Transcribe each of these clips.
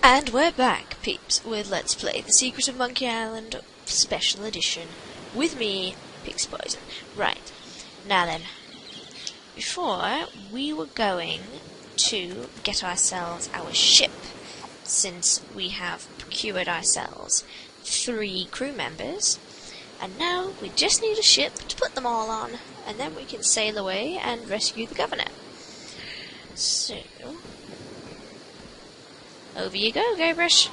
And we're back, peeps, with Let's Play The Secret of Monkey Island Special Edition. With me, Pixie Poison. Right, now then, before we were going to get ourselves our ship, since we have procured ourselves 3 crew members, and now we just need a ship to put them all on, and then we can sail away and rescue the governor. So, over you go, Guybrush.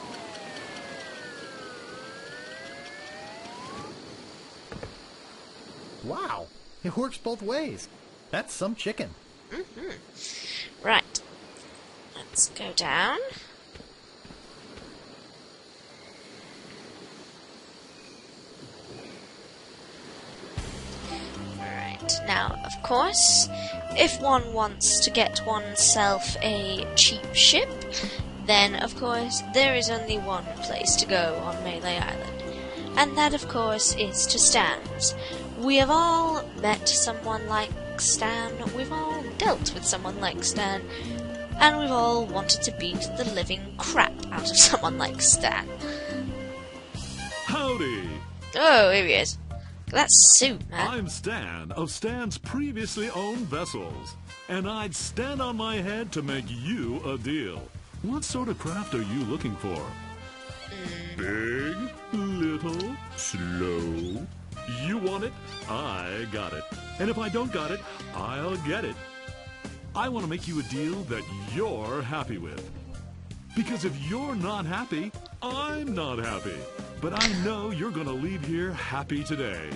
Wow, it works both ways. That's some chicken. Right. Let's go down. Alright, now, of course, if one wants to get oneself a cheap ship, then, of course, there is only one place to go on Melee Island, and that, of course, is to Stan's. We have all met someone like Stan, we've all dealt with someone like Stan, and we've all wanted to beat the living crap out of someone like Stan. Howdy! Oh, here he is. Look at that suit, man. I'm Stan of Stan's previously owned vessels, and I'd stand on my head to make you a deal. What sort of craft are you looking for? Big, little, slow. You want it, I got it. And if I don't got it, I'll get it. I want to make you a deal that you're happy with. Because if you're not happy, I'm not happy. But I know you're going to leave here happy today.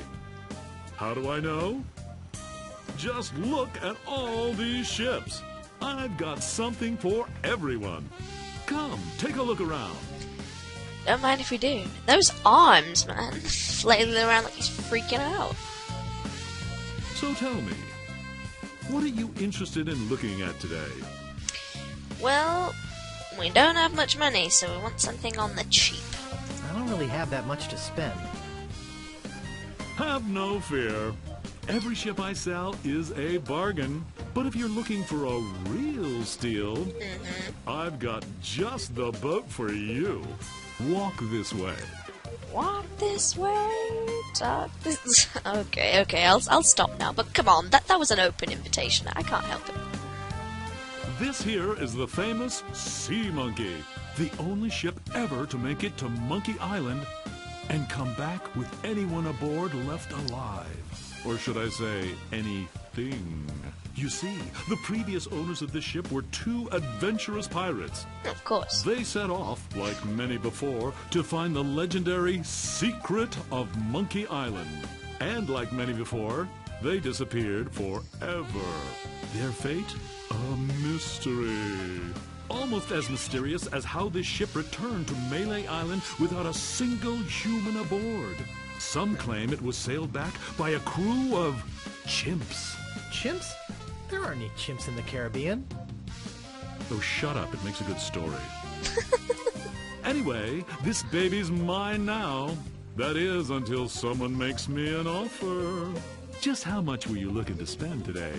How do I know? Just look at all these ships. I've got something for everyone. Come, take a look around. Don't mind if we do. Those arms, man, flailing around like he's freaking out. So tell me, what are you interested in looking at today? Well, we don't have much money, so we want something on the cheap. I don't really have that much to spend. Have no fear. Every ship I sell is a bargain. But if you're looking for a real steal, I've got just the boat for you. Walk this way. Walk this way, talk this... Okay, I'll stop now, but come on, that was an open invitation. I can't help it. This here is the famous Sea Monkey, the only ship ever to make it to Monkey Island and come back with anyone aboard left alive. Or should I say, anything. You see, the previous owners of this ship were 2 adventurous pirates. Of course. They set off, like many before, to find the legendary Secret of Monkey Island. And like many before, they disappeared forever. Their fate? A mystery. Almost as mysterious as how this ship returned to Melee Island without a single human aboard. Some claim it was sailed back by a crew of chimps. Chimps? There aren't any chimps in the Caribbean. Oh, shut up. It makes a good story. Anyway, this baby's mine now. That is, until someone makes me an offer. Just how much were you looking to spend today?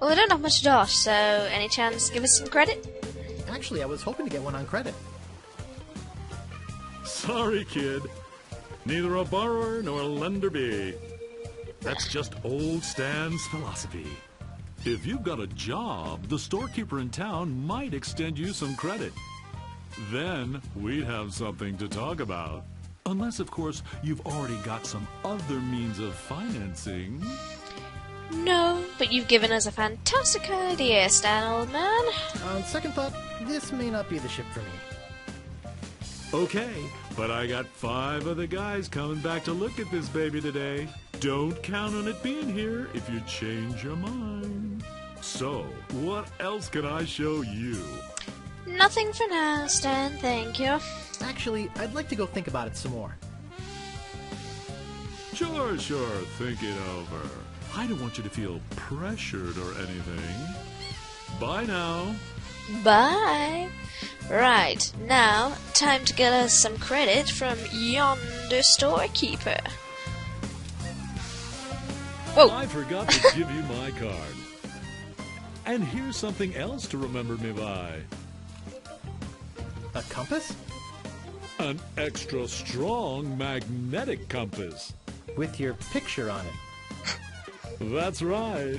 Well, I don't have much dosh, so any chance give us some credit? Actually, I was hoping to get one on credit. Sorry, kid. Neither a borrower nor a lender be. That's just old Stan's philosophy. If you've got a job, the storekeeper in town might extend you some credit. Then we'd have something to talk about. Unless, of course, you've already got some other means of financing. No, but you've given us a fantastic idea, Stan, old man. On second thought, this may not be the ship for me. Okay, but I got 5 other guys coming back to look at this baby today. Don't count on it being here if you change your mind. So, what else can I show you? Nothing for now, Stan, thank you. Actually, I'd like to go think about it some more. Sure, think it over. I don't want you to feel pressured or anything. Bye now. Bye. Right, now, time to get us some credit from yonder storekeeper. Whoa! I forgot to give you my card. And here's something else to remember me by. A compass? An extra strong magnetic compass. With your picture on it. That's right.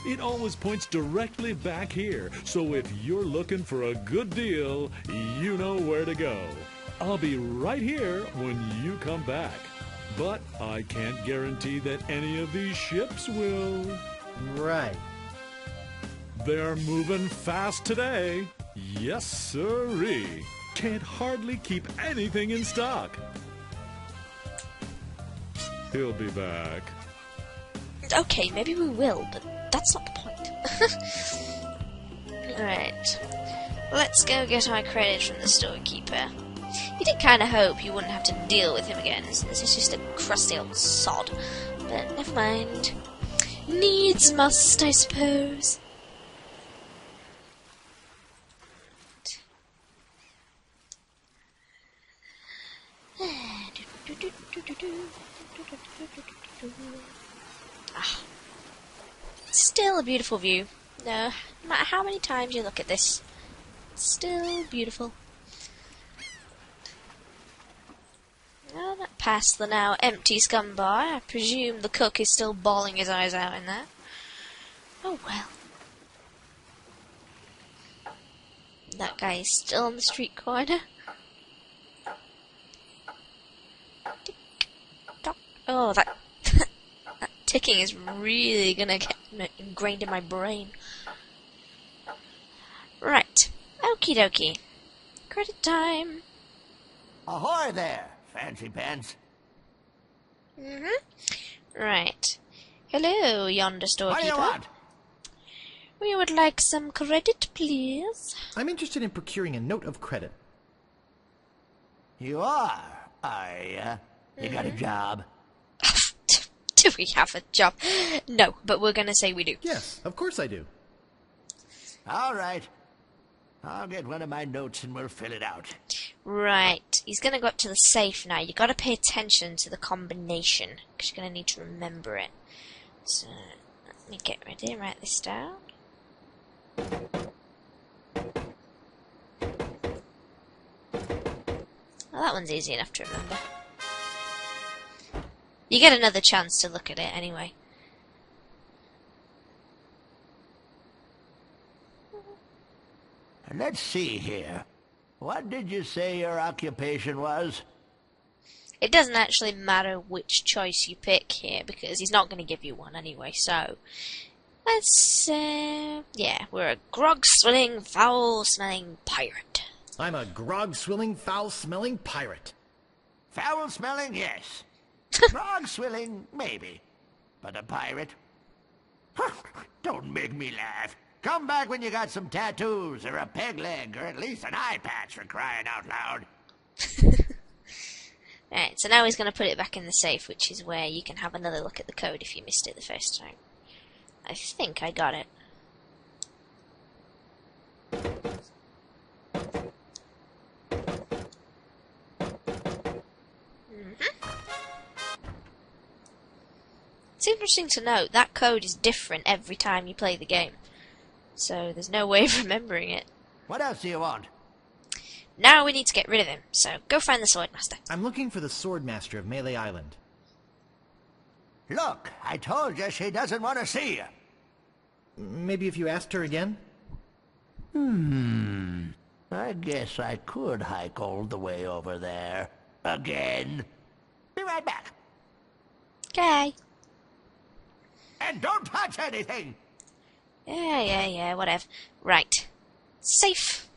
It always points directly back here, so if you're looking for a good deal, you know where to go. I'll be right here when you come back. But I can't guarantee that any of these ships will. Right. They're moving fast today. Yes, sirree. Can't hardly keep anything in stock. He'll be back. Okay, maybe we will, but that's not the point. Right. Let's go get our credit from the storekeeper. You did kind of hope you wouldn't have to deal with him again, since he's just a crusty old sod. But never mind. Needs must, I suppose. Ah. Still a beautiful view. No matter how many times you look at this, it's still beautiful. Well, that past the now empty scum bar, I presume the cook is still bawling his eyes out in there. Oh well. That guy is still on the street corner. Tick, tock. Oh, that that ticking is really gonna get ingrained in my brain. Right. Okie dokie. Credit time. Ahoy there, fancy pants. Right. Hello, yonder What do storekeeper. you want? We would like some credit, please. I'm interested in procuring a note of credit. You are ya? You got a job? Do we have a job? No, but we're gonna say we do. Yes, of course I do. All right. I'll get one of my notes and we'll fill it out. Right. He's gonna go up to the safe now. You gotta pay attention to the combination, because you're gonna need to remember it. So, let me get ready and write this down. Well, that one's easy enough to remember. You get another chance to look at it anyway. Let's see here. What did you say your occupation was? It doesn't actually matter which choice you pick here, because he's not going to give you one anyway, so... Let's, yeah, we're a grog-swilling, foul-smelling pirate. I'm a grog-swilling, foul-smelling pirate. Foul-smelling, yes. Grog-swilling, maybe. But a pirate? Don't make me laugh. Come back when you got some tattoos, or a peg leg, or at least an eye patch for crying out loud. Right, so now he's going to put it back in the safe, which is where you can have another look at the code if you missed it the first time. I think I got it. It's interesting to note that code is different every time you play the game. So there's no way of remembering it. What else do you want? Now we need to get rid of him, so go find the Swordmaster. I'm looking for the Swordmaster of Melee Island. Look, I told you she doesn't want to see you. Maybe if you asked her again? I guess I could hike all the way over there. Again. Be right back. Okay. And don't touch anything! Yeah, whatever. Right. Safe.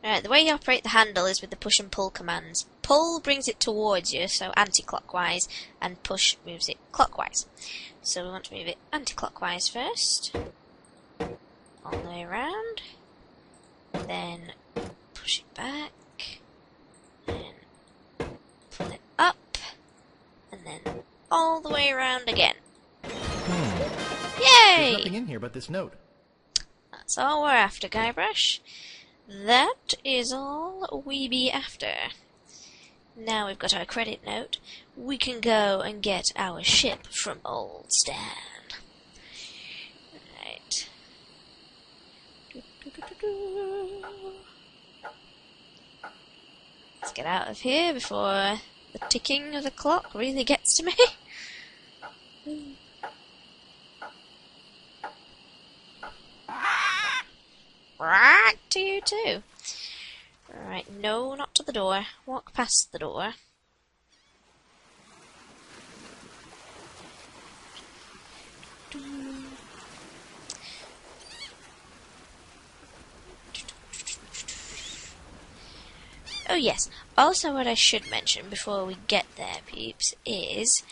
Right, the way you operate the handle is with the push and pull commands. Pull brings it towards you, so anti-clockwise, and push moves it clockwise. So we want to move it anti-clockwise first. All the way around. Then push it back. Then pull it up. And then all the way around again. Yay! There's nothing in here but this note. That's all we're after, Guybrush. That is all we be after. Now we've got our credit note, we can go and get our ship from Old Stan. Right. get out of here before the ticking of the clock really gets to me. Right to you too. Right, no, not to the door. Walk past the door. Oh yes, also what I should mention before we get there, peeps, is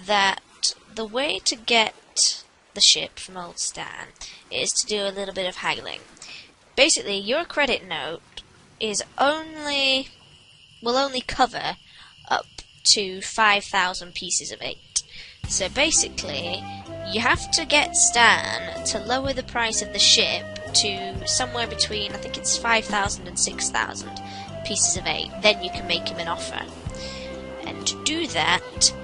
that the way to get the ship from Old Stan is to do a little bit of haggling. Basically, your credit note will only cover up to 5,000 pieces of 8. So basically, you have to get Stan to lower the price of the ship to somewhere between, I think it's 5,000 and 6,000 pieces of 8. Then you can make him an offer. And to do that,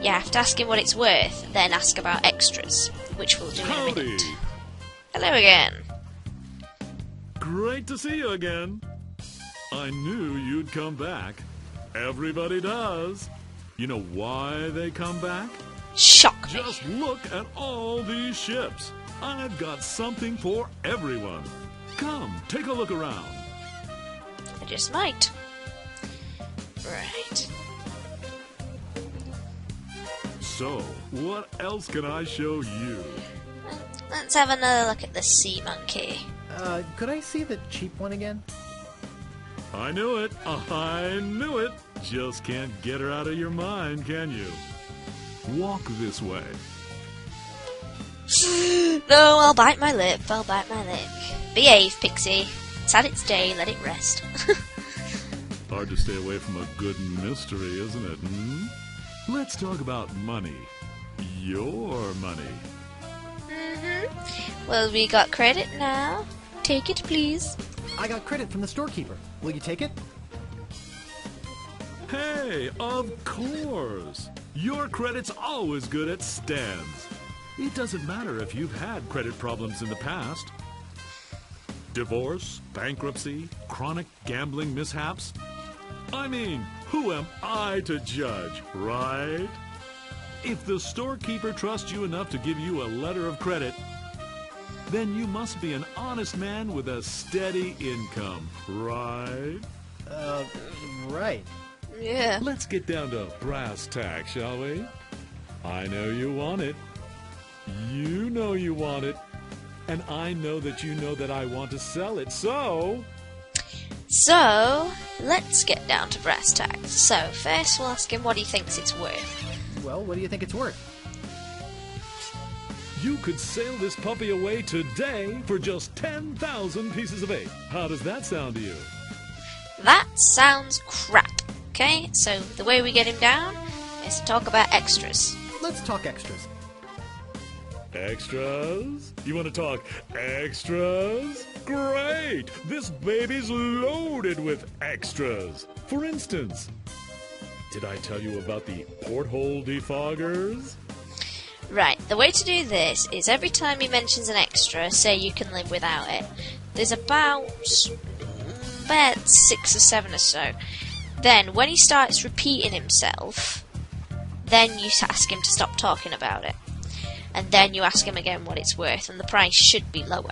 you have to ask him what it's worth, then ask about extras, which we'll do in a minute. Hello again. Great to see you again. I knew you'd come back. Everybody does. You know why they come back? Shock me. Just look at all these ships. I've got something for everyone. Come, take a look around. I just might. Right. So, what else can I show you? Let's have another look at the sea monkey. Could I see the cheap one again? I knew it. I knew it. Just can't get her out of your mind, can you? Walk this way. No, I'll bite my lip. I'll bite my lip. Behave, Pixie. It's had its day. Let it rest. Hard to stay away from a good mystery, isn't it? Let's talk about money. Your money. Well, we got credit now. Take it, please. I got credit from the storekeeper. Will you take it? Hey, of course. Your credit's always good at Stan's. It doesn't matter if you've had credit problems in the past. Divorce, bankruptcy, chronic gambling mishaps. I mean, who am I to judge, right? If the storekeeper trusts you enough to give you a letter of credit, then you must be an honest man with a steady income, right? Right. Yeah. Let's get down to brass tacks, shall we? I know you want it. You know you want it. And I know that you know that I want to sell it, so... So, let's get down to brass tacks. So, first we'll ask him what he thinks it's worth. Well, what do you think it's worth? You could sail this puppy away today for just 10,000 pieces of 8. How does that sound to you? That sounds crap. Okay, so the way we get him down is to talk about extras. Let's talk extras. Extras? You want to talk extras? Great! This baby's loaded with extras. For instance, did I tell you about the porthole defoggers? Right, the way to do this is every time he mentions an extra, say you can live without it, there's about 6 or 7 or so. Then, when he starts repeating himself, then you ask him to stop talking about it. And then you ask him again what it's worth, and the price should be lower.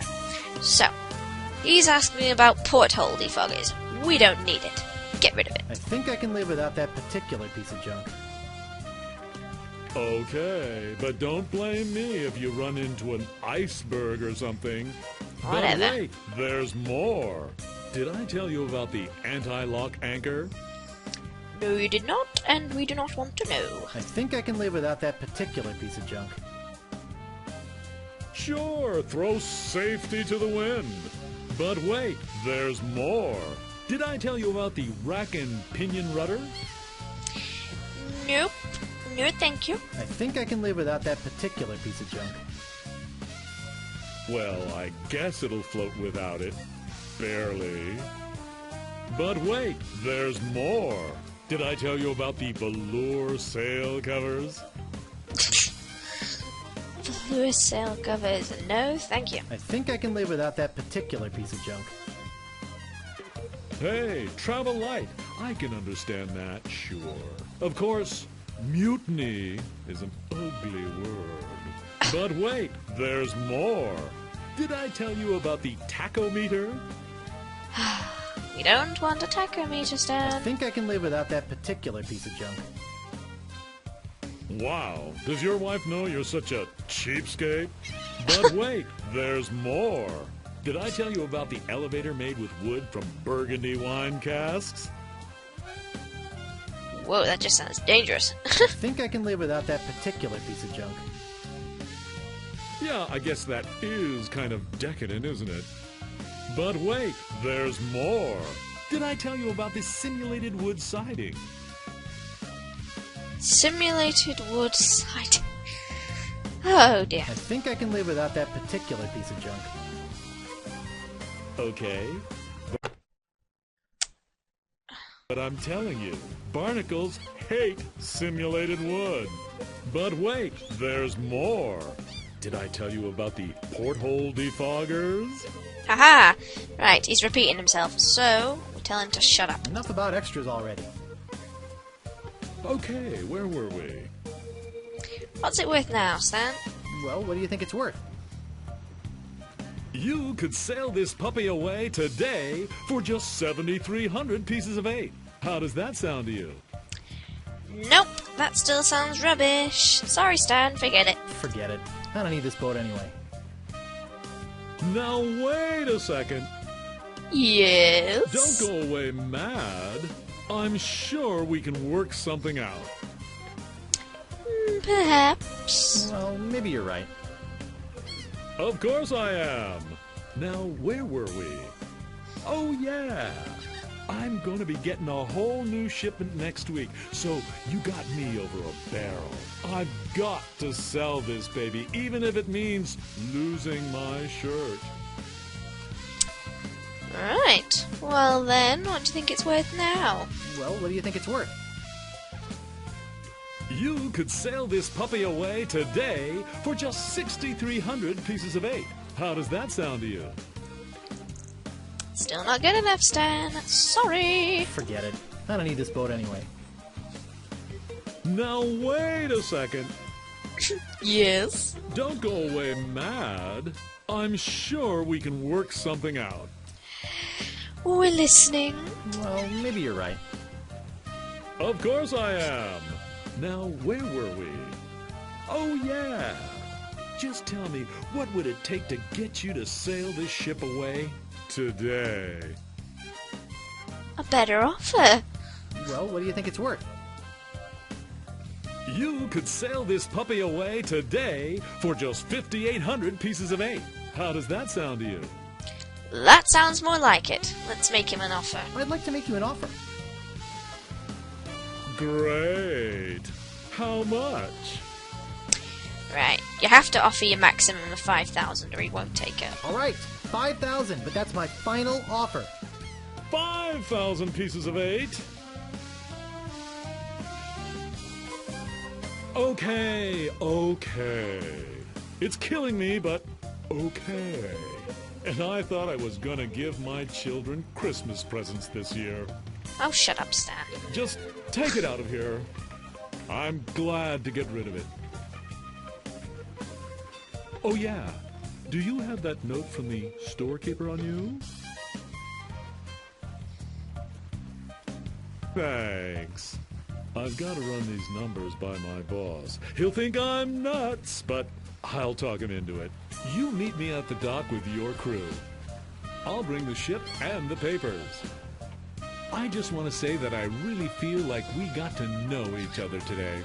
So, he's asking me about porthole defoggers. We don't need it. Get rid of it. I think I can live without that particular piece of junk. Okay, but don't blame me if you run into an iceberg or something. Whatever. But wait, there's more. Did I tell you about the anti-lock anchor? No, you did not, and we do not want to know. I think I can live without that particular piece of junk. Sure, throw safety to the wind. But wait, there's more. Did I tell you about the rack and pinion rudder? Nope. No, thank you. I think I can live without that particular piece of junk. Well, I guess it'll float without it. Barely. But wait, there's more. Did I tell you about the velour sail covers? Velour sail covers. No, thank you. I think I can live without that particular piece of junk. Hey, travel light. I can understand that, sure. Of course, mutiny is an ugly word. But wait, there's more. Did I tell you about the tachometer? We don't want a tachometer, I Stan. think I can live without that particular piece of junk. Wow, does your wife know you're such a cheapskate? But wait, there's more. Did I tell you about the elevator made with wood from Burgundy wine casks? Whoa, that just sounds dangerous. I think I can live without that particular piece of junk. Yeah, I guess that is kind of decadent, isn't it? But wait, there's more. Did I tell you about this simulated wood siding? Simulated wood siding. Oh dear. I think I can live without that particular piece of junk. Okay. But I'm telling you, barnacles hate simulated wood. But wait, there's more. Did I tell you about the porthole defoggers? Haha! Right, he's repeating himself, so we tell him to shut up. Enough about extras already. Okay, where were we? What's it worth now, Stan? Well, what do you think it's worth? You could sail this puppy away today for just 7,300 pieces of 8. How does that sound to you? Nope, that still sounds rubbish. Sorry, Stan, forget it. Forget it. I don't need this boat anyway. Now wait a second. Yes? Don't go away mad. I'm sure we can work something out. Perhaps. Well, maybe you're right. Of course I am. Now, where were we? Oh, yeah. I'm going to be getting a whole new shipment next week, so you got me over a barrel. I've got to sell this baby, even if it means losing my shirt. Right. Well then, what do you think it's worth now? Well, what do you think it's worth? You could sail this puppy away today for just 6,300 pieces of 8. How does that sound to you? Still not good enough, Stan. Sorry. Forget it. I don't need this boat anyway. Now wait a second. Yes? Don't go away mad. I'm sure we can work something out. We're listening. Well, maybe you're right. Of course I am. Now, where were we? Oh, yeah. Just tell me, what would it take to get you to sail this ship away today? A better offer. Well, what do you think it's worth? You could sail this puppy away today for just 5,800 pieces of 8. How does that sound to you? That sounds more like it. Let's make him an offer. I'd like to make you an offer. Great. How much? Right. You have to offer your maximum of 5,000 or he won't take it. All right, 5,000, but that's my final offer. 5,000 pieces of 8. Okay. It's killing me, but okay. And I thought I was gonna give my children Christmas presents this year. Oh, shut up, Stan. Just take it out of here. I'm glad to get rid of it. Oh yeah, do you have that note from the storekeeper on you? Thanks. I've got to run these numbers by my boss. He'll think I'm nuts, but I'll talk him into it. You meet me at the dock with your crew. I'll bring the ship and the papers. I just want to say that I really feel like we got to know each other today.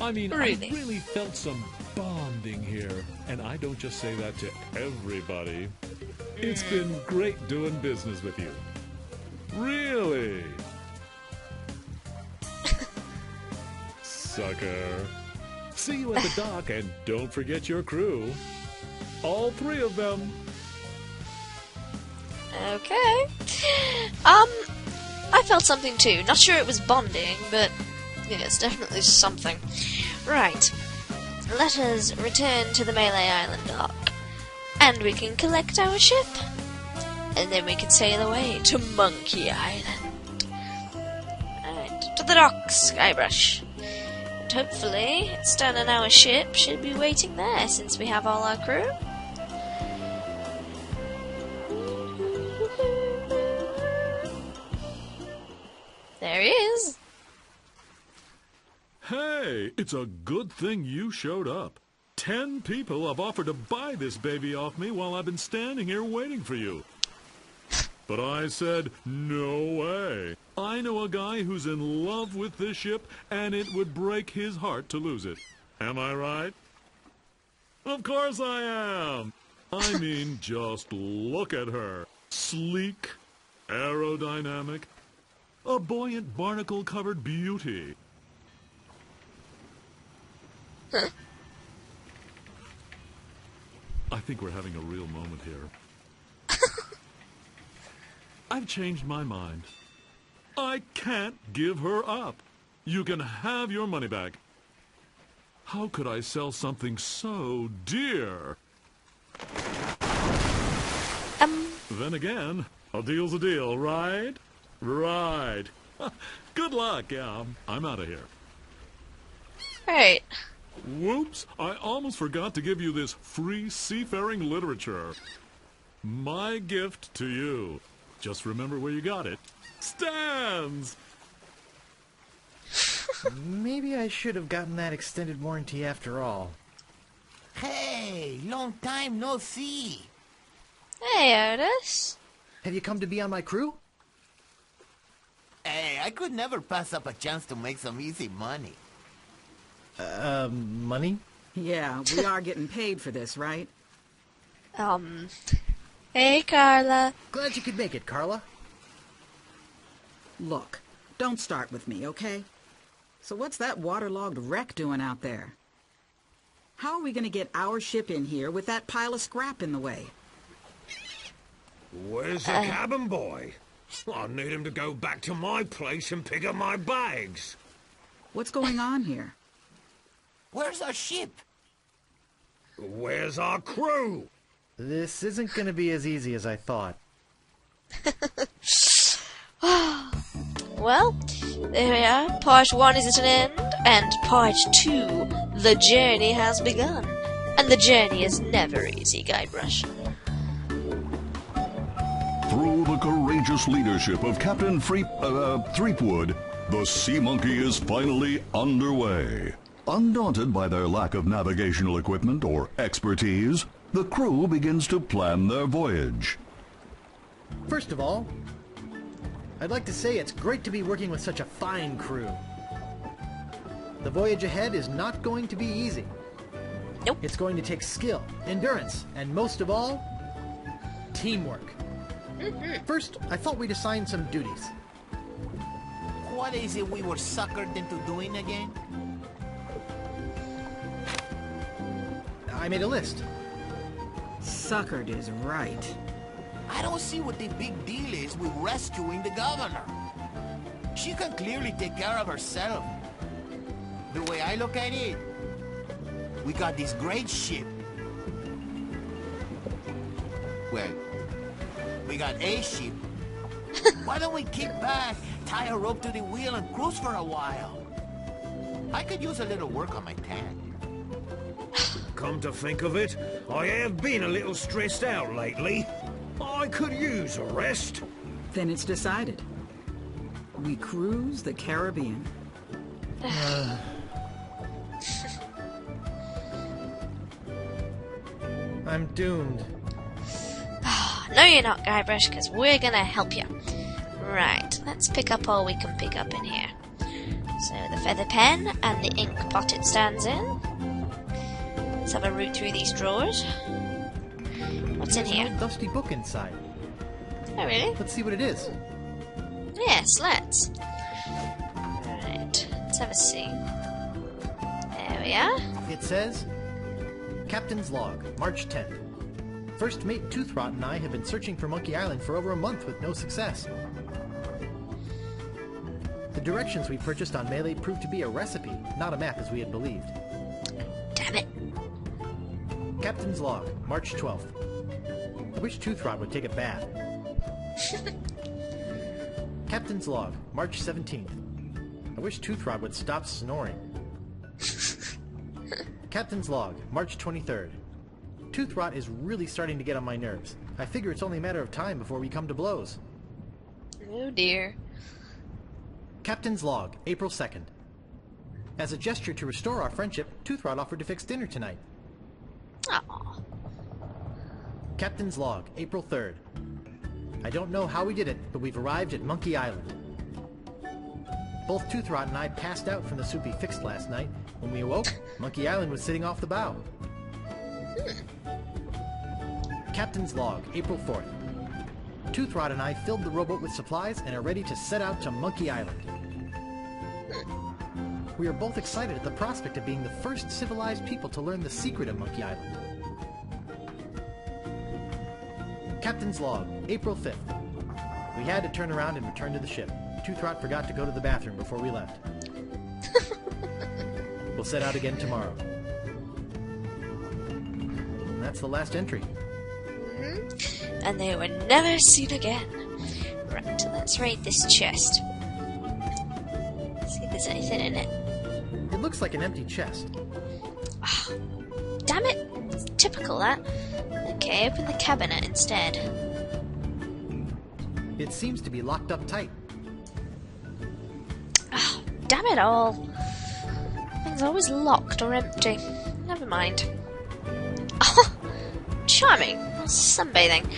I mean, Really? I really felt some bonding here, and I don't just say that to everybody. It's been great doing business with you. Really? Sucker. See you at the dock, and don't forget your crew. All 3 of them. Okay. I felt something too. Not sure it was bonding, but yeah, it's definitely something. Right. Let us return to the Melee Island dock, and we can collect our ship, and then we can sail away to Monkey Island. To the docks, Guybrush. And hopefully, Stan and our ship should be waiting there since we have all our crew. There he is. Hey, it's a good thing you showed up. 10 people have offered to buy this baby off me while I've been standing here waiting for you. But I said, no way. I know a guy who's in love with this ship, and it would break his heart to lose it. Am I right? Of course I am. I mean, just look at her. Sleek, aerodynamic, a buoyant barnacle-covered beauty. I think we're having a real moment here. I've changed my mind. I can't give her up. You can have your money back. How could I sell something so dear? Then again, a deal's a deal, right? Right. Good luck, yeah. I'm out of here. Right. Whoops, I almost forgot to give you this free seafaring literature. My gift to you. Just remember where you got it. Stands! Maybe I should have gotten that extended warranty after all. Hey, long time no see. Hey, Otis. Have you come to be on my crew? Hey, I could never pass up a chance to make some easy money. Money? Yeah, we are getting paid for this, right? Hey, Carla. Glad you could make it, Carla. Look, don't start with me, okay? So what's that waterlogged wreck doing out there? How are we going to get our ship in here with that pile of scrap in the way? Where's the cabin boy? I need him to go back to my place and pick up my bags. What's going on here? Where's our ship? Where's our crew? This isn't going to be as easy as I thought. Well, there we are. Part 1 is at an end, and Part 2, the journey has begun. And the journey is never easy, Guybrush. Through the courageous leadership of Captain Threepwood, the Sea Monkey is finally underway. Undaunted by their lack of navigational equipment or expertise, the crew begins to plan their voyage. First of all, I'd like to say it's great to be working with such a fine crew. The voyage ahead is not going to be easy. Nope. It's going to take skill, endurance, and most of all, teamwork. First, I thought we'd assign some duties. What is it we were suckered into doing again? I made a list. Suckered is right. I don't see what the big deal is with rescuing the governor. She can clearly take care of herself. The way I look at it, we got this great ship. Well, we got a ship. Why don't we kick back, tie a rope to the wheel, and cruise for a while? I could use a little work on my tan. Come to think of it, I have been a little stressed out lately. I could use a rest. Then it's decided. We cruise the Caribbean. I'm doomed. No, you're not, Guybrush, because we're gonna help you. Right, let's pick up all we can pick up in here. So, the feather pen and the ink pot it stands in. Let's have a root through these drawers. What's in There's an here? old dusty book inside. Oh, really? Let's see what it is. Yes, let's. Right, let's have a see. There we are. It says, Captain's Log, March 10th. First Mate Toothrot and I have been searching for Monkey Island for over a month with no success. The directions we purchased on Melee proved to be a recipe, not a map as we had believed. Damn it. Captain's Log, March 12th. I wish Toothrot would take a bath. Captain's Log, March 17th. I wish Toothrot would stop snoring. Captain's log, March 23rd. Toothrot is really starting to get on my nerves. I figure it's only a matter of time before we come to blows. Oh dear. Captain's log, April 2nd. As a gesture to restore our friendship, Toothrot offered to fix dinner tonight. Aww. Captain's log, April 3rd. I don't know how we did it, but we've arrived at Monkey Island. Both Toothrot and I passed out from the soup he fixed last night. When we awoke, Monkey Island was sitting off the bow. Captain's log, April 4th. Toothrot and I filled the rowboat with supplies and are ready to set out to Monkey Island. We are both excited at the prospect of being the first civilized people to learn the secret of Monkey Island. Captain's log, April 5th. We had to turn around and return to the ship. Toothrot forgot to go to the bathroom before we left. We'll set out again tomorrow. And that's the last entry. And they were never seen again. Right, let's raid this chest. See if there's anything in it. It looks like an empty chest. Oh, damn it! It's typical, that. Okay, open the cabinet instead. It seems to be locked up tight. Oh, damn it all. Things are always locked or empty. Never mind. Oh, charming. Sunbathing.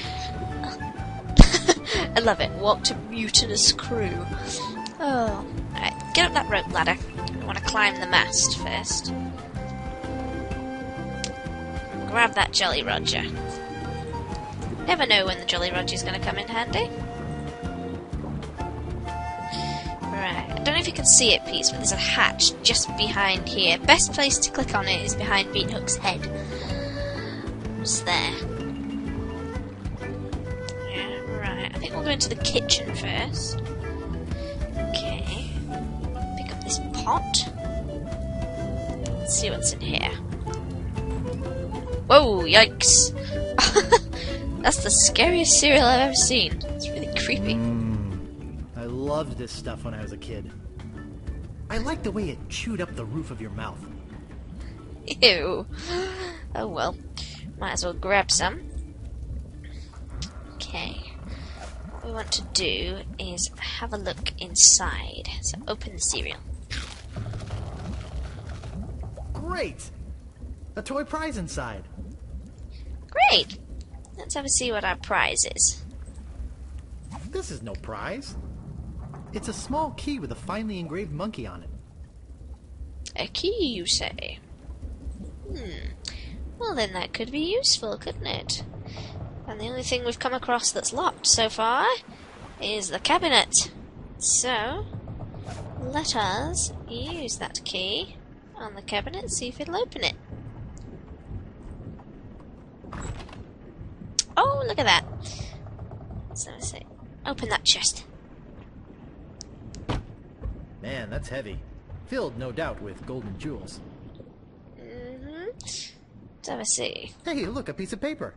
I love it. Walk to mutinous crew. Oh. Alright, get up that rope ladder. I want to climb the mast first. Grab that Jolly Roger. Never know when the Jolly Roger's going to come in handy. Right, I don't know if you can see it, Peace, but there's a hatch just behind here. Best place to click on it is behind Beanhook's head. It's there. Yeah, right. I think we'll go into the kitchen first. Okay. Pick up this pot. Let's see what's in here. Whoa, yikes. That's the scariest cereal I've ever seen. It's really creepy. I loved this stuff when I was a kid. I liked the way it chewed up the roof of your mouth. Ew. Oh well. Might as well grab some. Okay. What we want to do is have a look inside. So open the cereal. Great! A toy prize inside. Great! Let's have a see what our prize is. This is no prize. It's a small key with a finely engraved monkey on it. A key, you say? Well then that could be useful, couldn't it? And the only thing we've come across that's locked so far is the cabinet. So, let us use that key on the cabinet and see if it'll open it. Oh, look at that. So let's see. Open that chest. Man, that's heavy. Filled, no doubt, with golden jewels. Let's have a see. Hey, look, a piece of paper.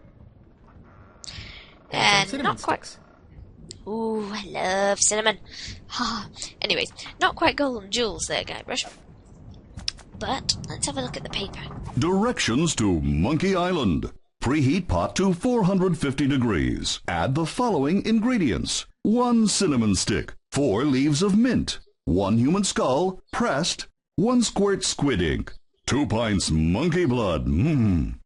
And some cinnamon not quite. sticks. Ooh, I love cinnamon. Anyways, not quite golden jewels there, Guybrush. But let's have a look at the paper. Directions to Monkey Island. Preheat pot to 450 degrees. Add the following ingredients. 1 cinnamon stick, 4 leaves of mint, 1 human skull, pressed, 1 squirt squid ink, 2 pints monkey blood, 1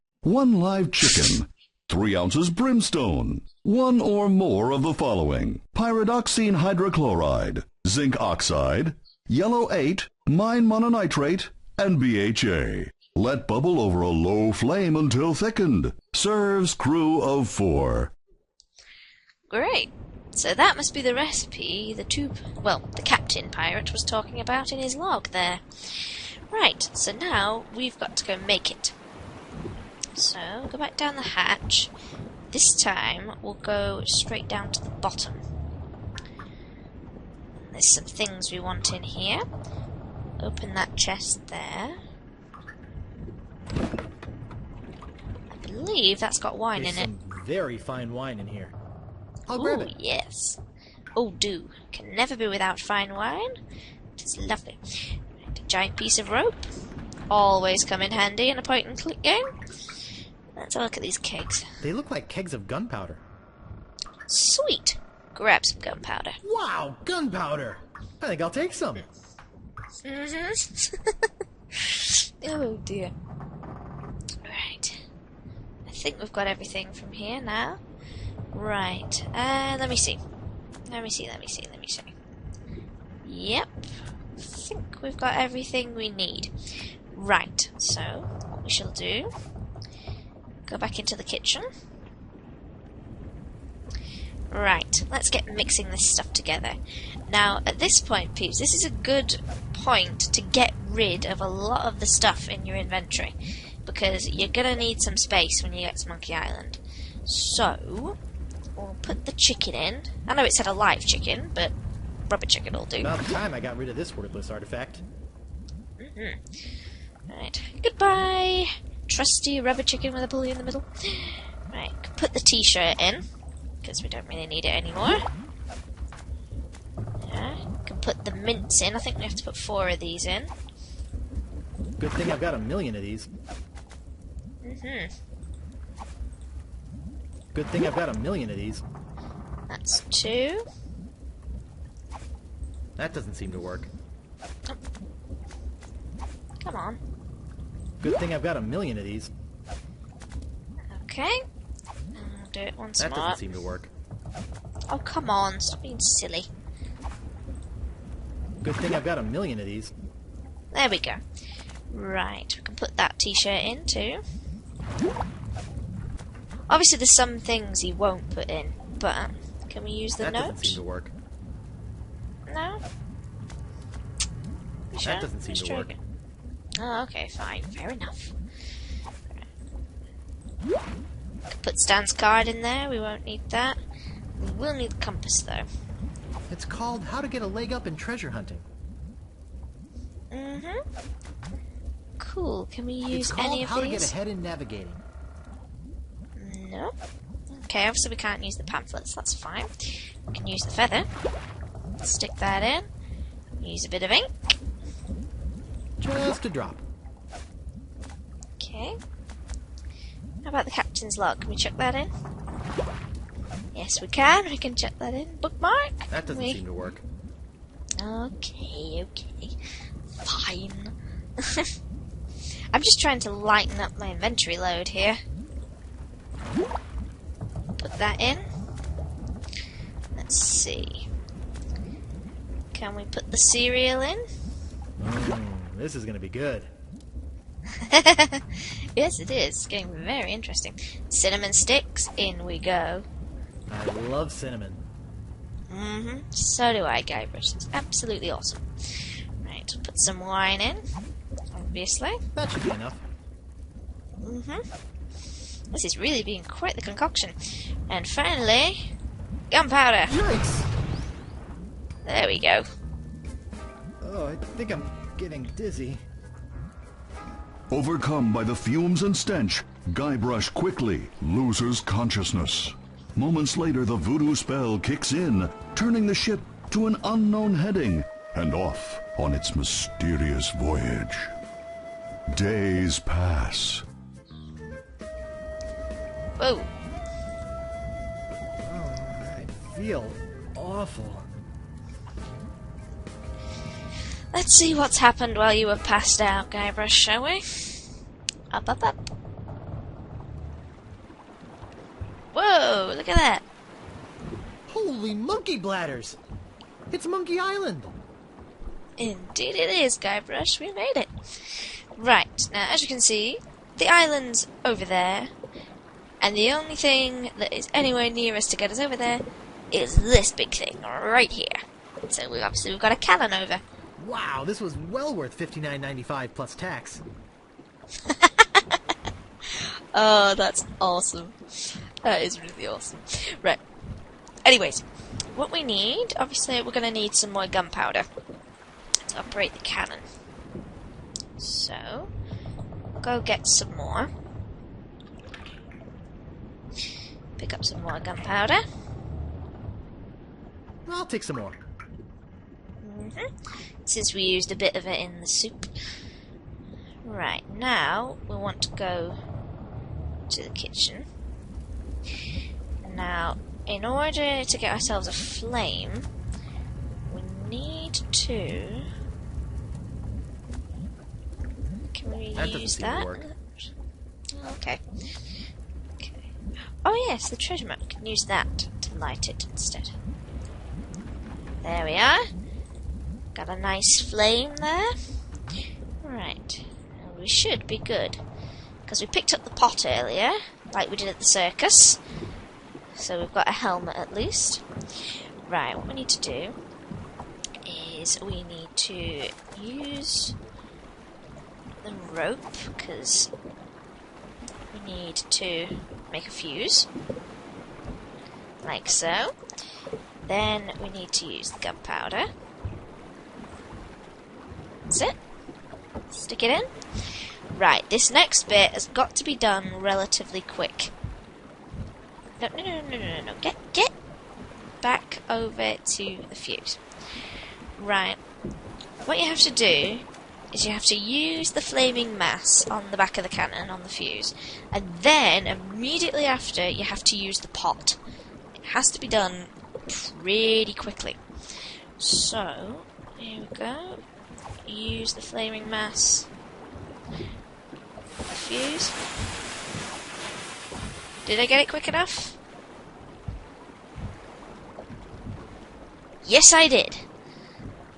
live chicken, 3 ounces brimstone, 1 or more of the following. Pyridoxine hydrochloride, zinc oxide, yellow 8, mine mononitrate, and BHA. Let bubble over a low flame until thickened. Serves crew of 4. Great. So that must be the recipe the captain pirate was talking about in his log there. Right, so now we've got to go make it. So, go back down the hatch. This time, we'll go straight down to the bottom. There's some things we want in here. Open that chest there. I believe that's got wine There's in it. some very fine wine in here. I'll grab it. Yes. Oh, do. Can never be without fine wine. It's It's lovely. Right, a giant piece of rope. Always come in handy in a point-and-click game. Let's have a look at these kegs. They look like kegs of gunpowder. Sweet. Grab some gunpowder. Wow, gunpowder! I think I'll take some. Oh dear. Right. I think we've got everything from here now. Right. Let me see. Let me see. Yep. I think we've got everything we need. Right. So, what we shall do... Go back into the kitchen. Right, let's get mixing this stuff together. Now, at this point, peeps, this is a good point to get rid of a lot of the stuff in your inventory, because you're gonna need some space when you get to Monkey Island. So, we'll put the chicken in. I know it said a live chicken, but rubber chicken will do. About time I got rid of this worthless artifact. Right, goodbye, trusty rubber chicken with a pulley in the middle. Right, put the t-shirt in, because we don't really need it anymore. Yeah, can put the mints in. I think we have to put 4 of these in. Good thing I've got a million of these. Good thing I've got a million of these. That's 2. That doesn't seem to work. Oh. Come on. Good thing I've got a million of these. Okay. I'll do it once That more. doesn't seem to work. Oh, come on. Stop being silly. Good thing I've got a million of these. There we go. Right. We can put that t-shirt in too. Obviously, there's some things he won't put in, but can we use the That note? doesn't seem to work. No? You sure? That doesn't seem Let's to try work. again. Oh, okay, fine. Fair enough. Could put Stan's card in there. We won't need that. We will need the compass, though. It's called How to Get a Leg Up in Treasure Hunting. Cool. Can we It's use called any of How to these? Get Ahead in Navigating. No. Okay, obviously we can't use the pamphlets. That's fine. We can use the feather. Stick that in. Use a bit of ink. Just a drop. Okay. How about the captain's log? Can we chuck that in? Yes, we can. We can chuck that in. Bookmark? That doesn't seem to work. Okay. Fine. I'm just trying to lighten up my inventory load here. Put that in. Let's see. Can we put the cereal in? This is going to be good. Yes, it is. It's getting very interesting. Cinnamon sticks, in we go. I love cinnamon. So do I, Guybrush. It's absolutely awesome. Right, put some wine in, obviously. That should be enough. This is really being quite the concoction. And finally, gunpowder. Yikes! There we go. Oh, I think I'm getting dizzy. Overcome by the fumes and stench, Guybrush quickly loses consciousness. Moments later, the voodoo spell kicks in, turning the ship to an unknown heading and off on its mysterious voyage. Days pass. Whoa. I feel awful. Let's see what's happened while you were passed out, Guybrush, shall we? Up. Whoa, look at that. Holy monkey bladders! It's Monkey Island! Indeed it is, Guybrush. We made it. Right, now as you can see, the island's over there, and the only thing that is anywhere near us to get us over there is this big thing right here. So we've got a cannon over. Wow, this was well worth $59.95 plus tax. Oh, that's awesome. That is really awesome. Right. Anyways, what we need, obviously we're going to need some more gunpowder to operate the cannon. So, we'll go get some more. Pick up some more gunpowder. I'll take some more. Since we used a bit of it in the soup. Right, now we want to go to the kitchen. Now, in order to get ourselves a flame, we need to... Can we use that? Okay. Oh yes, the treasure map. We can use that to light it instead. There we are. Got a nice flame there. Right. We should be good. Because we picked up the pot earlier, like we did at the circus. So we've got a helmet at least. Right, what we need to do is we need to use the rope, because we need to make a fuse. Like so. Then we need to use the gunpowder. That's it. Stick it in. Right, this next bit has got to be done relatively quick. No. Get back over to the fuse. Right. What you have to do is you have to use the flaming mass on the back of the cannon on the fuse, and then immediately after you have to use the pot. It has to be done pretty quickly. So, here we go. Use the flaming mass. Fuse. Did I get it quick enough? Yes, I did.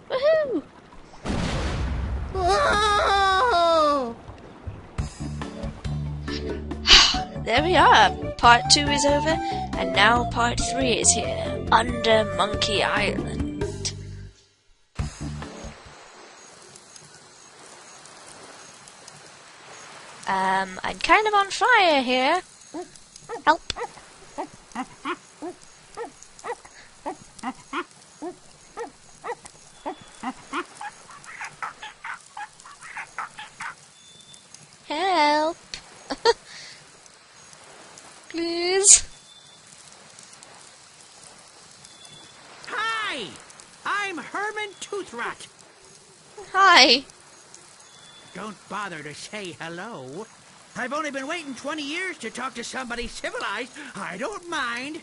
Woohoo! Whoa! There we are. Part 2 is over, and now part 3 is here, under Monkey Island. I'm kind of on fire here. Help. Help. Please. Hi! I'm Herman Toothrot. Hi. Don't bother to say hello. I've only been waiting 20 years to talk to somebody civilized. I don't mind.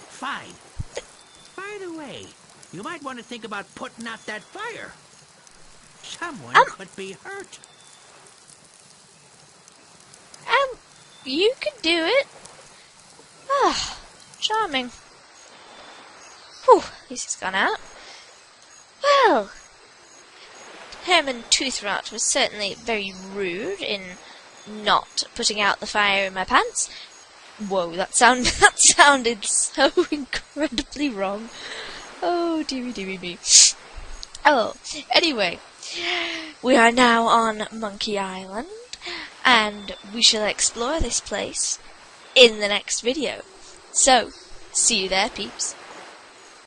Fine. By the way, you might want to think about putting out that fire. Someone could be hurt. You could do it. Ah, charming. Whew, at least it's gone out. Well, Herman Toothrot was certainly very rude in not putting out the fire in my pants. Whoa, that sounded so incredibly wrong. Oh, dearie me. Oh, anyway, we are now on Monkey Island, and we shall explore this place in the next video. So, see you there, peeps.